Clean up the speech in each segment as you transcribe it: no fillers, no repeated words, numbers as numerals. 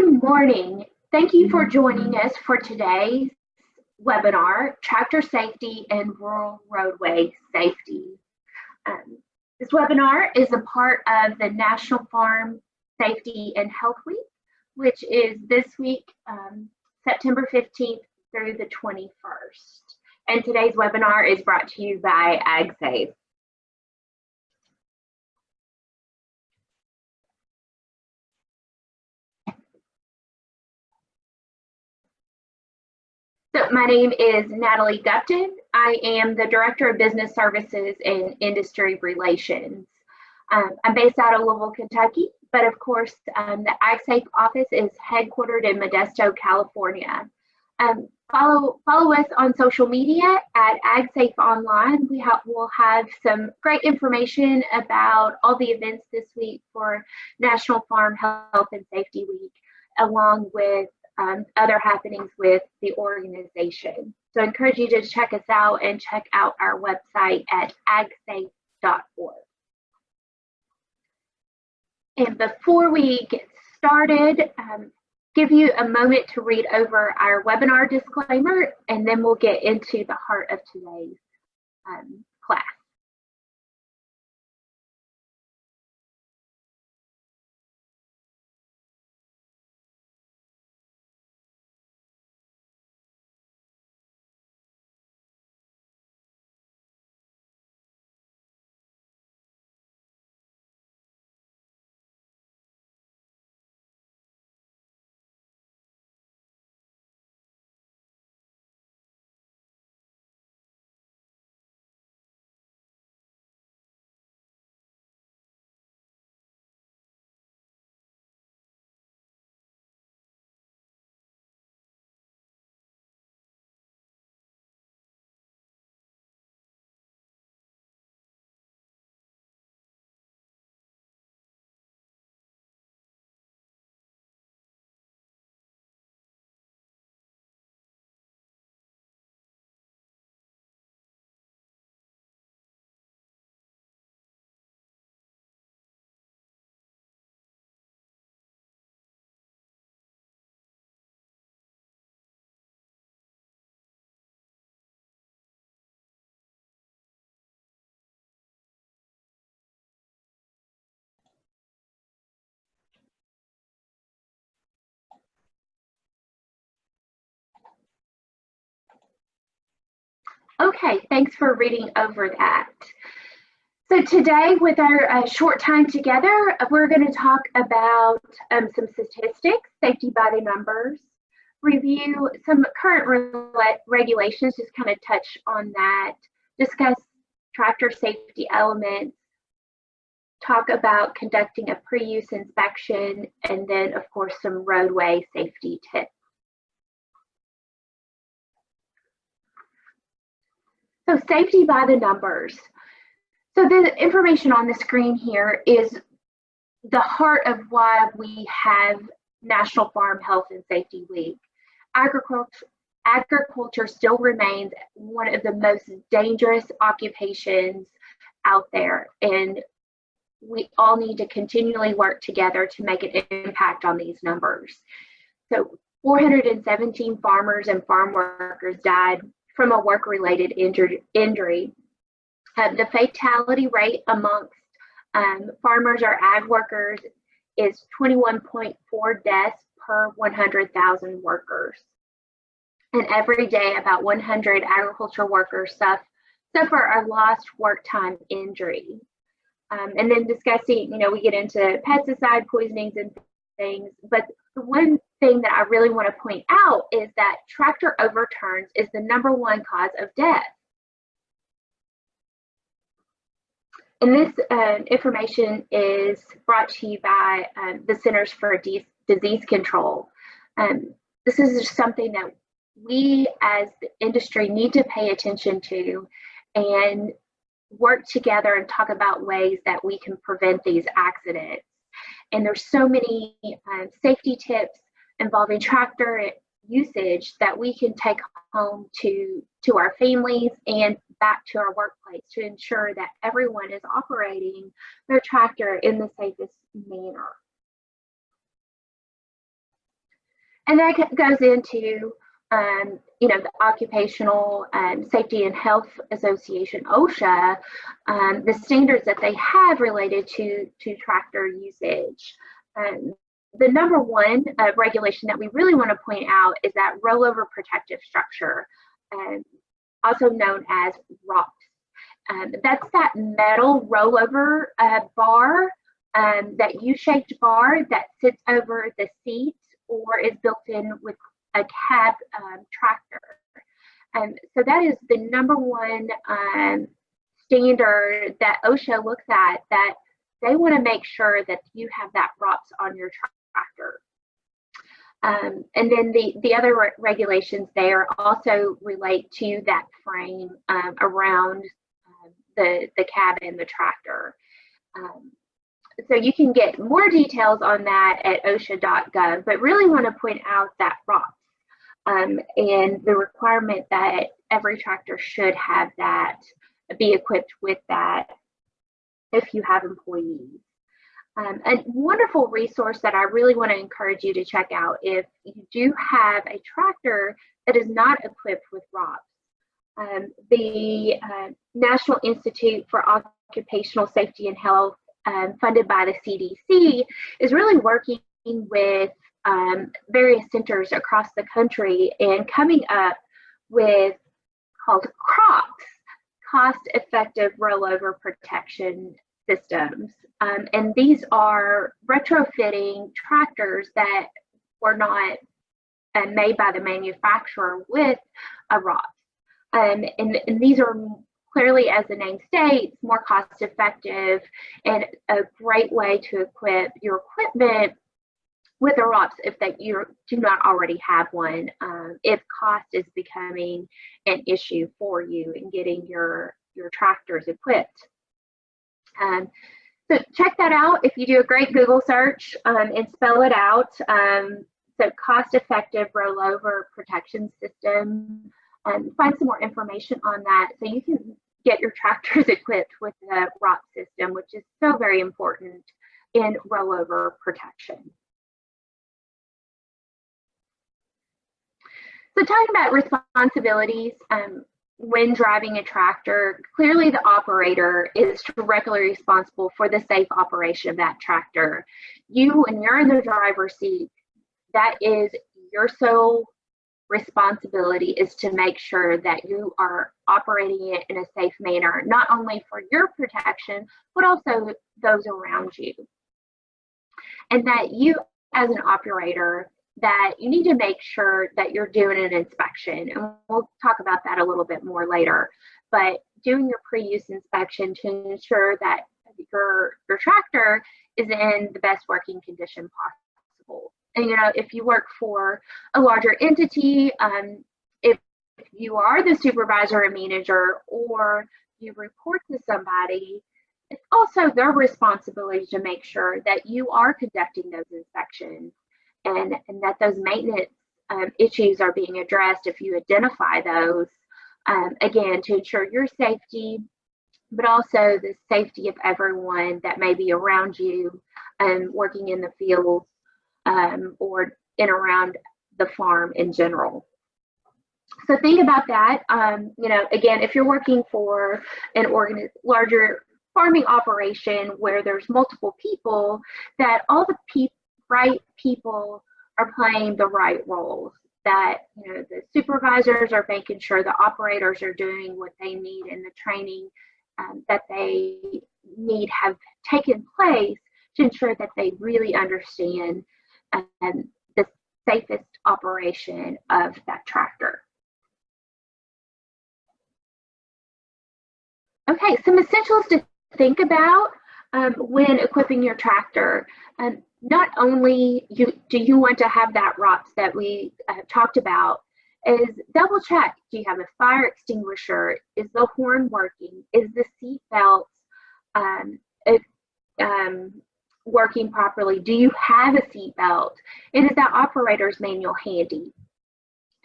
Good morning. Thank you for joining us for today's webinar, Tractor Safety and Rural Roadway Safety. This webinar is a part of the National Farm Safety and Health Week, which is this week, September 15th through the 21st. And today's webinar is brought to you by AgSafe. So my name is Natalie Gupton. I am the Director of Business Services and Industry Relations. I'm based out of Louisville, Kentucky, but of course, the AgSafe office is headquartered in Modesto, California. Follow us on social media at AgSafe Online. We'll have some great information about all the events this week for National Farm Health and Safety Week, along with other happenings with the organization. So I encourage you to check us out and check out our website at agsafe.org. And before we get started, give you a moment to read over our webinar disclaimer, and then we'll get into the heart of today's class. Okay, thanks for reading over that. So today, with our short time together, we're going to talk about some statistics, safety by the numbers, review some current regulations, just kind of touch on that, discuss tractor safety elements, talk about conducting a pre-use inspection, and then, of course, some roadway safety tips. So safety by the numbers. So the information on the screen here is the heart of why we have National Farm Health and Safety Week. Agriculture still remains one of the most dangerous occupations out there, and we all need to continually work together to make an impact on these numbers. So 417 farmers and farm workers died from a work-related injury. The fatality rate amongst farmers or ag workers is 21.4 deaths per 100,000 workers. And every day, about 100 agriculture workers suffer a lost work time injury. And then discussing, we get into pesticide poisonings and things, but the one thing that I really want to point out is that tractor overturns is the #1 cause of death. And this information is brought to you by the Centers for Disease Control. This is just something that we as the industry need to pay attention to and work together and talk about ways that we can prevent these accidents. And there's so many safety tips involving tractor usage that we can take home to our families and back to our workplace to ensure that everyone is operating their tractor in the safest manner. And that goes into, the Occupational Safety and Health Association, OSHA, the standards that they have related to tractor usage. The number one regulation that we really want to point out is that rollover protective structure, also known as ROPS. That's that metal rollover bar, that U-shaped bar that sits over the seat or is built in with a cab tractor. So that is the number one standard that OSHA looks at, that they want to make sure that you have that ROPS on your tractor. And then the other regulations there also relate to that frame around the cab and the tractor. So you can get more details on that at OSHA.gov, but really want to point out that ROPS and the requirement that every tractor should have that, be equipped with that if you have employees. A wonderful resource that I really want to encourage you to check out if you do have a tractor that is not equipped with ROPS. The National Institute for Occupational Safety and Health, funded by the CDC, is really working with various centers across the country and coming up with called CROPS, cost-effective rollover protection systems. And these are retrofitting tractors that were not made by the manufacturer with a ROPS. And these are clearly, as the name states, more cost effective and a great way to equip your equipment with a ROPS if that you do not already have one, if cost is becoming an issue for you in getting your tractors equipped. So check that out if you do a great Google search and spell it out. So cost-effective rollover protection system. Find some more information on that so you can get your tractors equipped with the ROPS system, which is so very important in rollover protection. So talking about responsibilities, when driving a tractor, clearly the operator is directly responsible for the safe operation of that tractor. You, when you're in the driver's seat, that is your sole responsibility, is to make sure that you are operating it in a safe manner, not only for your protection, but also those around you. And that you, as an operator, that you need to make sure that you're doing an inspection. And we'll talk about that a little bit more later. But doing your pre-use inspection to ensure that your tractor is in the best working condition possible. And if you work for a larger entity, if you are the supervisor or manager, or you report to somebody, it's also their responsibility to make sure that you are conducting those inspections and that those maintenance issues are being addressed if you identify those, again, to ensure your safety, but also the safety of everyone that may be around you working in the field or in around the farm in general. So think about that. Again, if you're working for an larger farming operation where there's multiple people, that all the right people are playing the right roles, that the supervisors are making sure the operators are doing what they need, and the training that they need have taken place to ensure that they really understand the safest operation of that tractor. Okay, some essentials to think about when equipping your tractor. Not only do you want to have that ROPS that we talked about, is double check. Do you have a fire extinguisher? Is the horn working? Is the seat belt working properly? Do you have a seat belt? And is that operator's manual handy?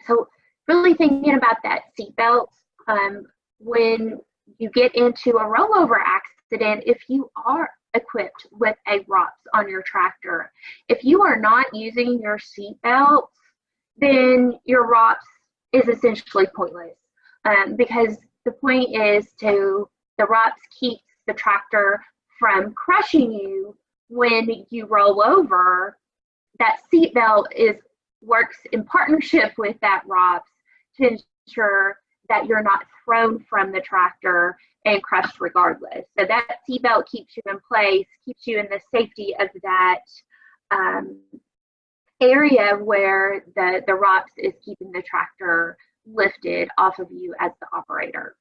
So really thinking about that seat belt when you get into a rollover accident, if you are equipped with a ROPS on your tractor, if you are not using your seat belt, then your ROPS is essentially pointless, because the point is the ROPS keeps the tractor from crushing you when you roll over. That seatbelt works in partnership with that ROPS to ensure that you're not thrown from the tractor and crushed regardless. So that seatbelt keeps you in place, keeps you in the safety of that area where the ROPS is keeping the tractor lifted off of you as the operator.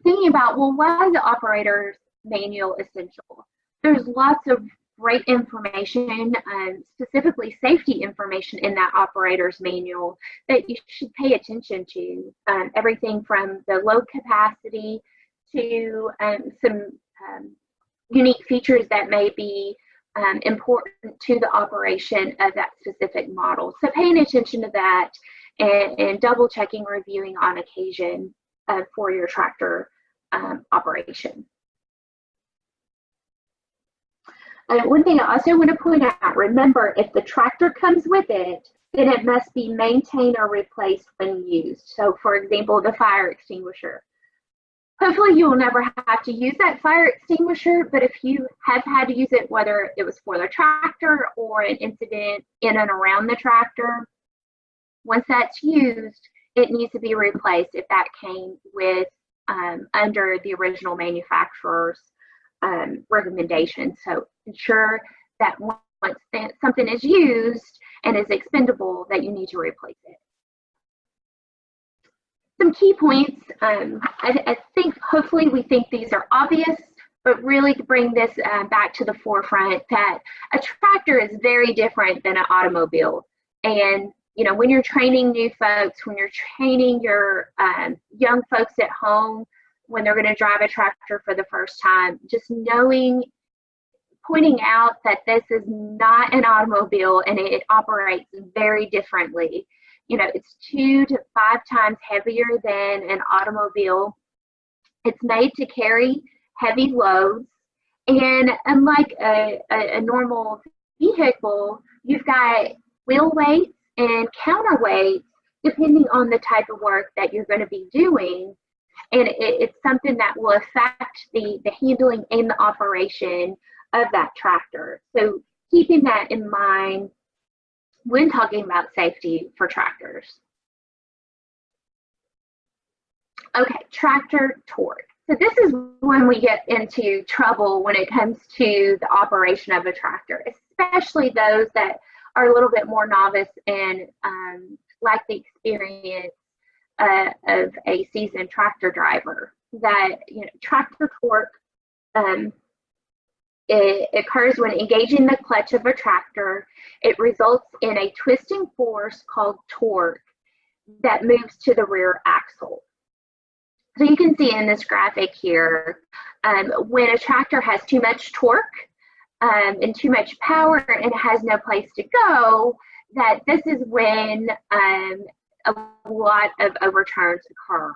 Thinking about, well, why is the operator's manual essential? There's lots of great information, specifically safety information in that operator's manual that you should pay attention to. Everything from the load capacity to some unique features that may be important to the operation of that specific model. So paying attention to that and double checking, reviewing on occasion for your tractor operation. One thing I also want to point out, remember, if the tractor comes with it, then it must be maintained or replaced when used. So for example, the fire extinguisher. Hopefully you will never have to use that fire extinguisher, but if you have had to use it, whether it was for the tractor or an incident in and around the tractor, once that's used, it needs to be replaced if that came with under the original manufacturer's recommendations. So ensure that once something is used and is expendable, that you need to replace it. Some key points, I think hopefully we think these are obvious, but really to bring this back to the forefront, that a tractor is very different than an automobile. And you know, when you're training new folks, when you're training your young folks at home, when they're going to drive a tractor for the first time, just pointing out that this is not an automobile and it operates very differently. You know, it's 2 to 5 times heavier than an automobile. It's made to carry heavy loads, and unlike a normal vehicle, you've got wheel weights and counterweights depending on the type of work that you're going to be doing. And it's something that will affect the handling and the operation of that tractor. So keeping that in mind when talking about safety for tractors. Okay, tractor torque. So this is when we get into trouble when it comes to the operation of a tractor, especially those that are a little bit more novice and lack the experience of a seasoned tractor driver. That, you know, tractor torque it occurs when engaging the clutch of a tractor. It results in a twisting force called torque that moves to the rear axle. So you can see in this graphic here, when a tractor has too much torque and too much power and has no place to go, that this is when a lot of overturns occur.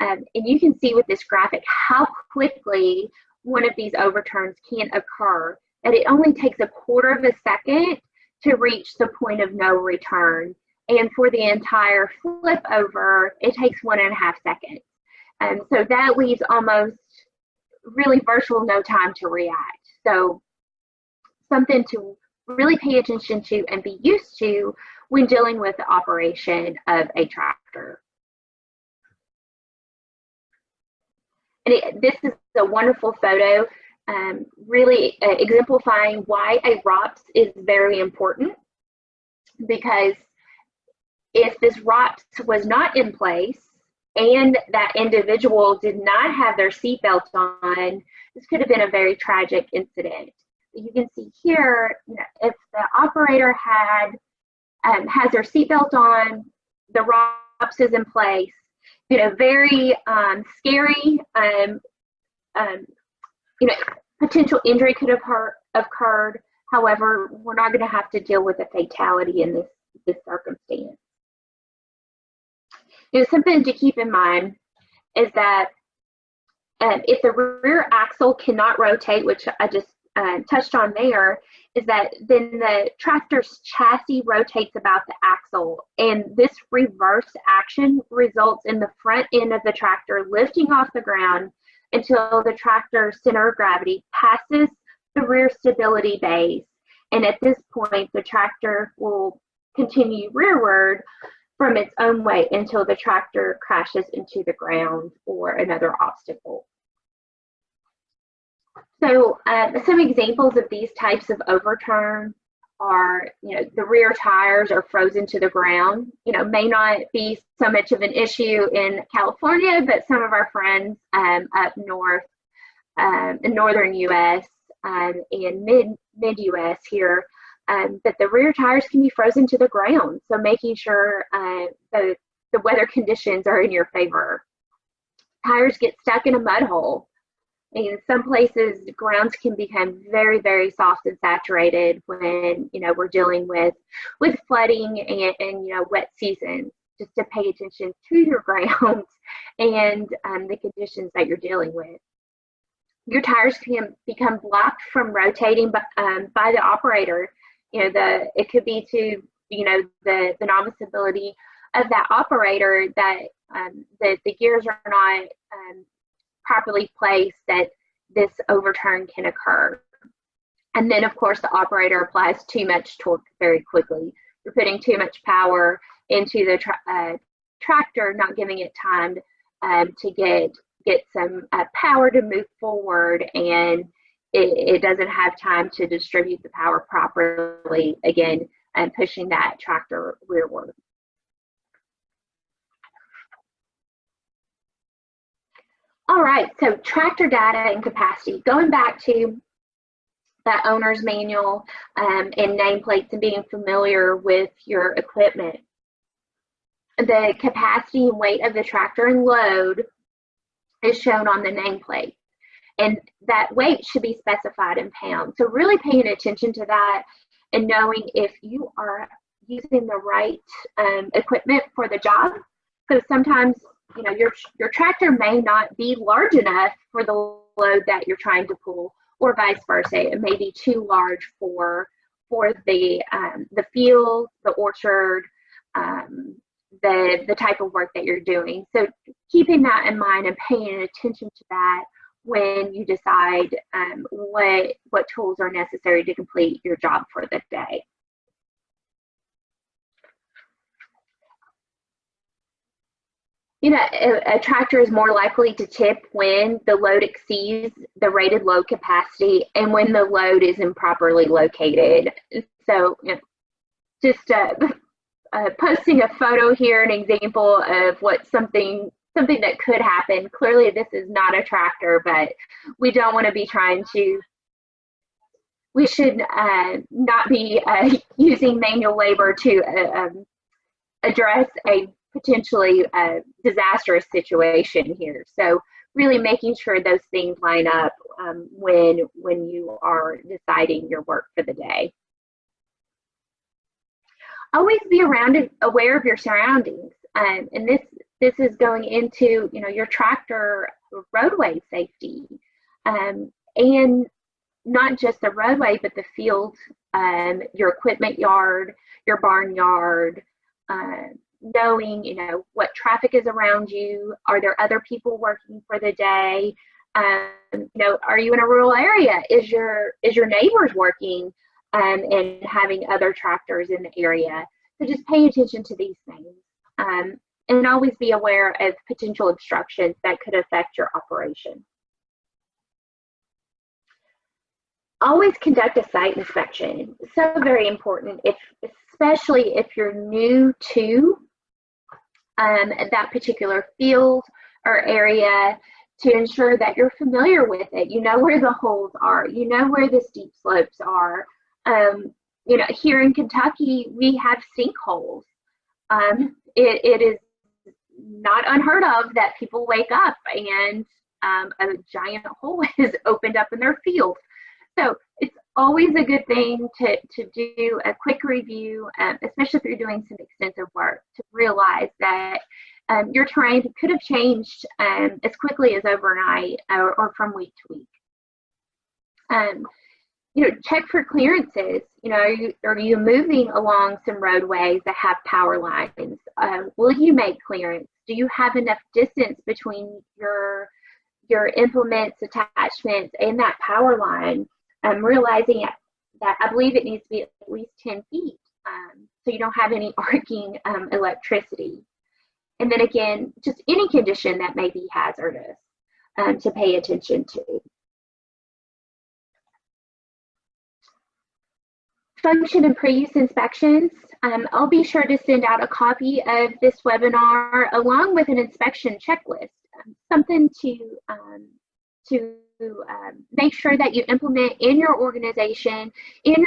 And you can see with this graphic how quickly one of these overturns can occur, that it only takes a quarter of a second to reach the point of no return. And for the entire flip over, it takes 1.5 seconds. So that leaves almost really virtual no time to react. So something to really pay attention to and be used to when dealing with the operation of a tractor. And this is a wonderful photo, really exemplifying why a ROPS is very important, because if this ROPS was not in place and that individual did not have their seatbelt on, this could have been a very tragic incident. You can see here, you know, if the operator has their seatbelt on, the ROPS is in place, you know, very scary, you know, potential injury could have occurred. However, we're not going to have to deal with a fatality in this circumstance. You know, something to keep in mind is that if the rear axle cannot rotate, which I just touched on there is that then the tractor's chassis rotates about the axle, and this reverse action results in the front end of the tractor lifting off the ground until the tractor's center of gravity passes the rear stability base. And at this point, the tractor will continue rearward from its own weight until the tractor crashes into the ground or another obstacle. So some examples of these types of overturn are, the rear tires are frozen to the ground. May not be so much of an issue in California, but some of our friends up north, in northern U.S. And mid-U.S. here, that the rear tires can be frozen to the ground. So making sure the weather conditions are in your favor. Tires get stuck in a mud hole. In some places, grounds can become very, very soft and saturated when we're dealing with flooding and wet seasons. Just to pay attention to your grounds and the conditions that you're dealing with. Your tires can become blocked from rotating by the operator. It could be to the novice ability of that operator that the gears are not properly placed, that this overturn can occur. And then of course the operator applies too much torque very quickly. You're putting too much power into the tractor, not giving it time to get some power to move forward, and it doesn't have time to distribute the power properly, again, and pushing that tractor rearward. All right, so tractor data and capacity. Going back to that owner's manual and nameplates and being familiar with your equipment. The capacity and weight of the tractor and load is shown on the nameplate, and that weight should be specified in pounds. So really paying attention to that and knowing if you are using the right equipment for the job. So sometimes your tractor may not be large enough for the load that you're trying to pull, or vice versa. It may be too large for the field, the orchard, the type of work that you're doing. So keeping that in mind and paying attention to that when you decide what tools are necessary to complete your job for the day. A tractor is more likely to tip when the load exceeds the rated load capacity and when the load is improperly located. So just posting a photo here, an example of something that could happen. Clearly this is not a tractor, but we don't want to be we should not be using manual labor to address a potentially disastrous situation here. So really making sure those things line up when you are deciding your work for the day. Always be aware of your surroundings, and this is going into your tractor roadway safety, and not just the roadway, but the field, your equipment yard, your barn yard. Knowing what traffic is around you. Are there other people working for the day? Are you in a rural area? Is your neighbors working and having other tractors in the area? So just pay attention to these things, and always be aware of potential obstructions that could affect your operation. Always conduct a site inspection. So very important, especially if you're new to that particular field or area, to ensure that you're familiar with it. You know where the holes are. You know where the steep slopes are. Here in Kentucky, we have sinkholes. It is not unheard of that people wake up and a giant hole is opened up in their field. So it's always a good thing to do a quick review, especially if you're doing some extensive work, to realize that your terrain could have changed as quickly as overnight or from week to week. check for clearances. Are you moving along some roadways that have power lines? Will you make clearance? Do you have enough distance between your implements, attachments, and that power line? Realizing that I believe it needs to be at least 10 feet, so you don't have any arcing electricity. And then again, just any condition that may be hazardous to pay attention to. Function and pre-use inspections. I'll be sure to send out a copy of this webinar along with an inspection checklist, something to make sure that you implement in your organization, in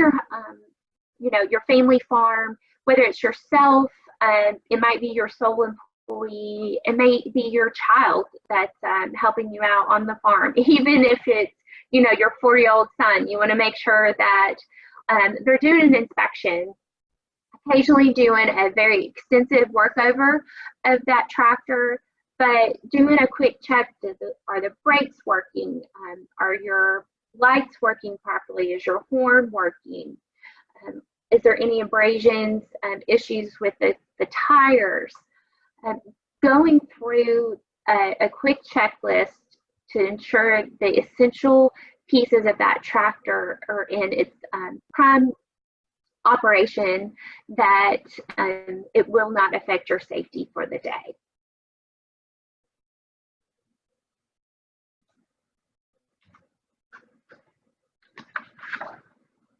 your family farm, whether it's yourself, it might be your sole employee, it may be your child that's helping you out on the farm. Even if it's your 4-year-old son, you want to make sure that they're doing an inspection, occasionally doing a very extensive workover of that tractor, but doing a quick check. Are the brakes working? Are your lights working properly? Is your horn working? Is there any abrasions, issues with the tires? Going through a quick checklist to ensure the essential pieces of that tractor are in its prime operation, that it will not affect your safety for the day.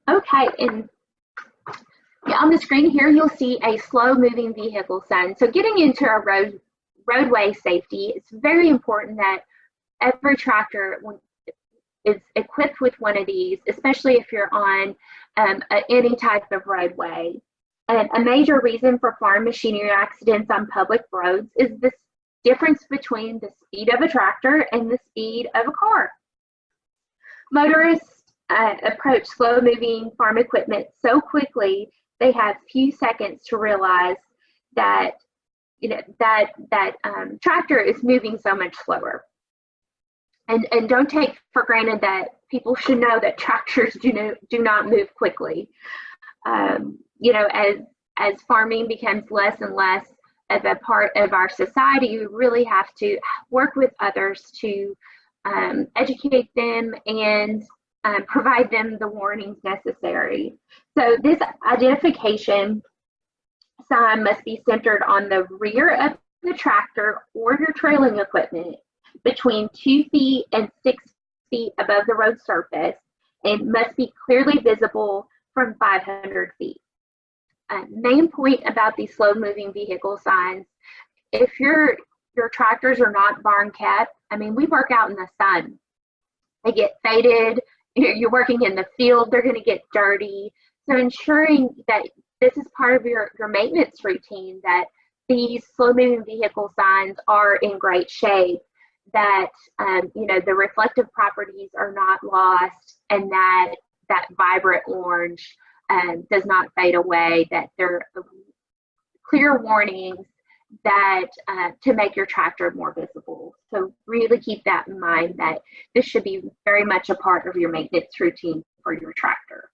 Okay, and on the screen here, you'll see a slow moving vehicle sign. So getting into a roadway safety, it's very important that every tractor is equipped with one of these, especially if you're on any type of roadway. And a major reason for farm machinery accidents on public roads is this difference between the speed of a tractor and the speed of a car. Motorists approach slow-moving farm equipment so quickly they have few seconds to realize that tractor is moving so much slower. And don't take for granted that people should know that tractors do not move quickly. As farming becomes less and less of a part of our society, we really have to work with others to educate them and provide them the warnings necessary. So this identification sign must be centered on the rear of the tractor or your trailing equipment, between 2 feet and 6 feet above the road surface, and must be clearly visible from 500 feet. Main point about these slow-moving vehicle signs: if your tractors are not barn kept, we work out in the sun. They get faded. You're working in the field, they're going to get dirty. So ensuring that this is part of your maintenance routine, that these slow-moving vehicle signs are in great shape, that the reflective properties are not lost, and that vibrant orange does not fade away, that there are clear warnings that to make your tractor more visible. So really keep that in mind, that this should be very much a part of your maintenance routine for your tractor.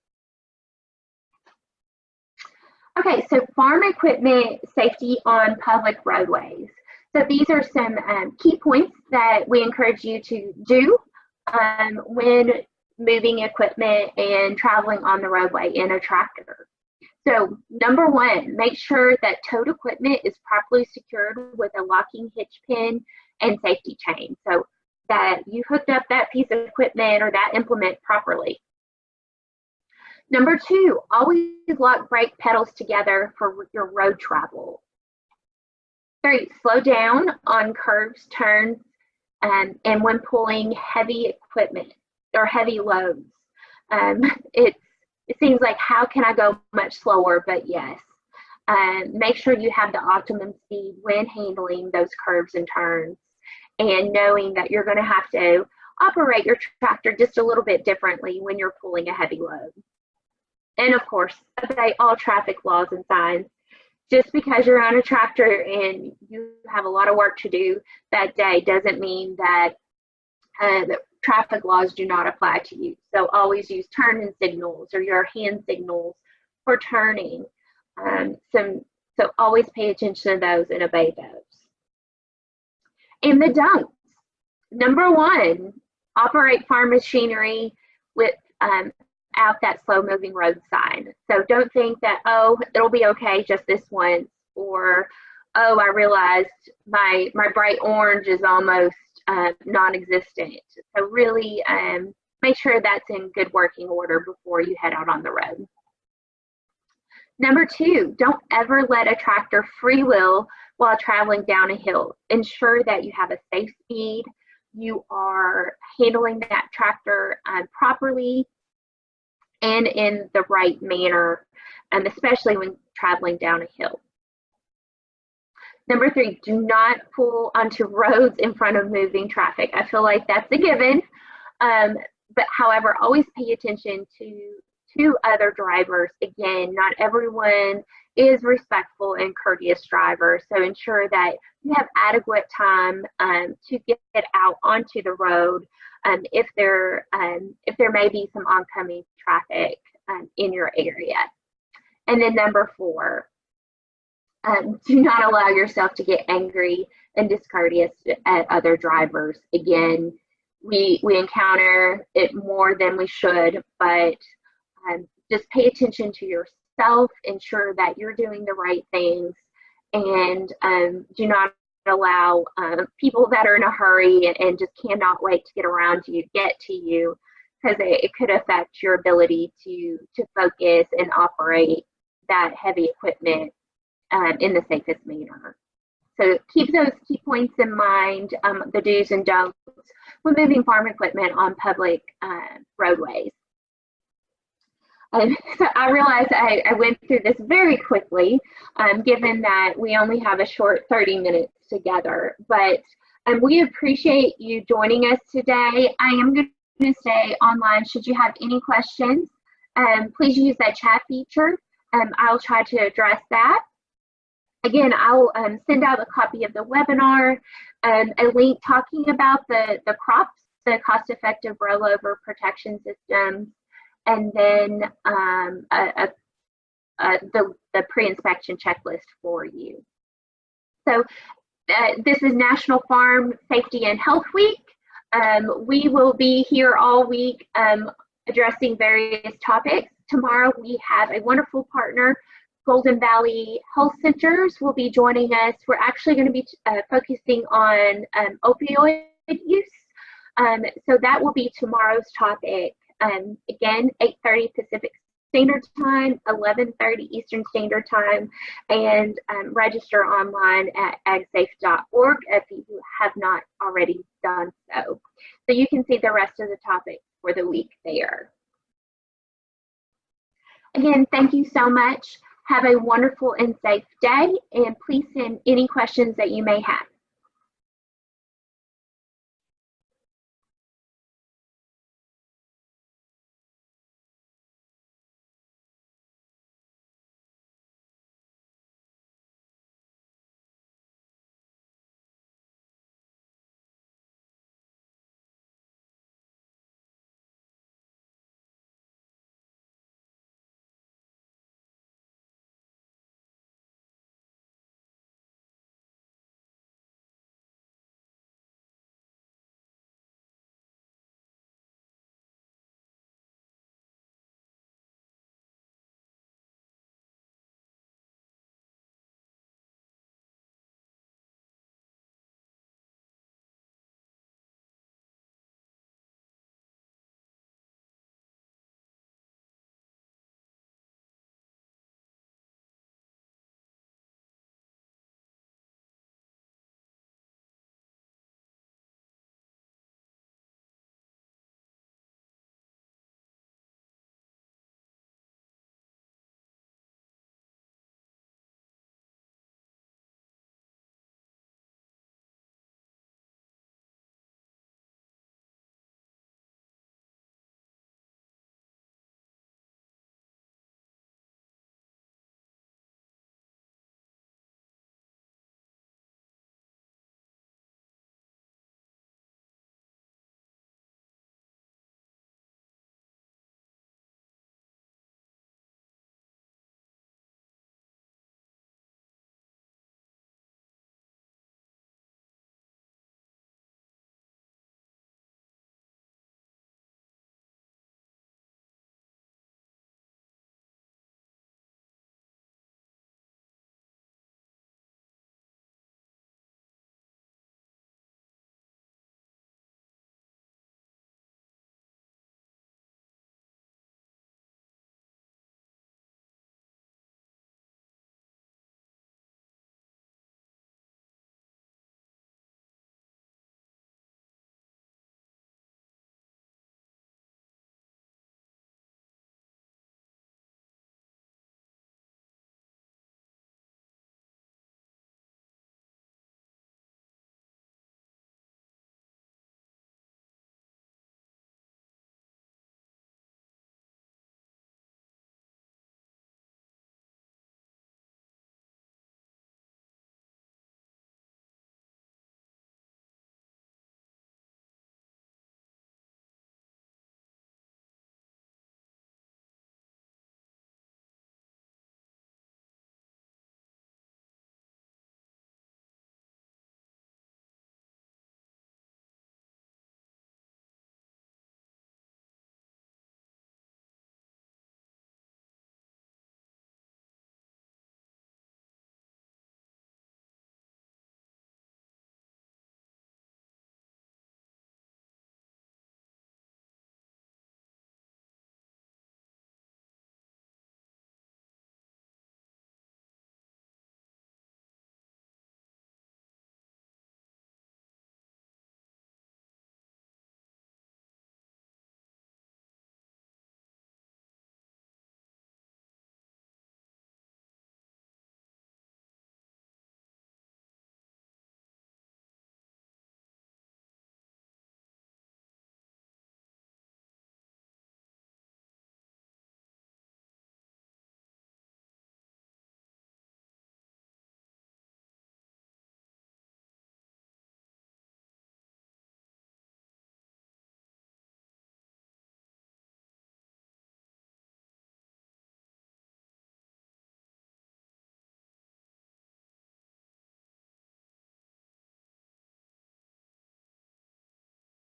Okay, so farm equipment safety on public roadways. So these are some key points that we encourage you to do when moving equipment and traveling on the roadway in a tractor. So number one, make sure that towed equipment is properly secured with a locking hitch pin and safety chain, so that you hooked up that piece of equipment or that implement properly. Number two, always lock brake pedals together for your road travel. 3, slow down on curves, turns, and when pulling heavy equipment or heavy loads. It seems like, how can I go much slower? But yes, make sure you have the optimum speed when handling those curves and turns, and knowing that you're going to have to operate your tractor just a little bit differently when you're pulling a heavy load. And of course, obey all traffic laws and signs. Just because you're on a tractor and you have a lot of work to do that day doesn't mean that traffic laws do not apply to you. So always use turn-in signals or your hand signals for turning. So always pay attention to those and obey those. And the don'ts. Number one, operate farm machinery with out that slow moving road sign. So don't think that, oh, it'll be okay just this once, or, oh, I realized my bright orange is almost non-existent. So really make sure that's in good working order before you head out on the road. Number two, don't ever let a tractor freewheel while traveling down a hill. Ensure that you have a safe speed, you are handling that tractor properly and in the right manner, especially when traveling down a hill. Number three, do not pull onto roads in front of moving traffic. I feel like that's a given, but however, always pay attention to other drivers. Again, not everyone is respectful and courteous drivers, so ensure that you have adequate time to get out onto the road if there may be some oncoming traffic in your area. And then number four, do not allow yourself to get angry and discourteous at other drivers. Again, we encounter it more than we should, but just pay attention to yourself, ensure that you're doing the right things, and do not allow people that are in a hurry and just cannot wait to get around you get to you, because it could affect your ability to focus and operate that heavy equipment in the safest manner. So keep those key points in mind, the do's and don'ts when moving farm equipment on public roadways. So I realize I went through this very quickly, given that we only have a short 30 minutes together, but we appreciate you joining us today. I am going to stay online should you have any questions. Please use that chat feature. I'll try to address that. Again, I'll send out a copy of the webinar, a link talking about the CROPS, the cost-effective rollover protection systems, and then the pre-inspection checklist for you. So this is National Farm Safety and Health Week. We will be here all week addressing various topics. Tomorrow we have a wonderful partner, Golden Valley Health Centers, will be joining us. We're actually going to be focusing on opioid use. So that will be tomorrow's topic. Again, 8:30 Pacific Standard Time, 11:30 Eastern Standard Time, and register online at agsafe.org if you have not already done so. So you can see the rest of the topics for the week there. Again, thank you so much. Have a wonderful and safe day, and please send any questions that you may have.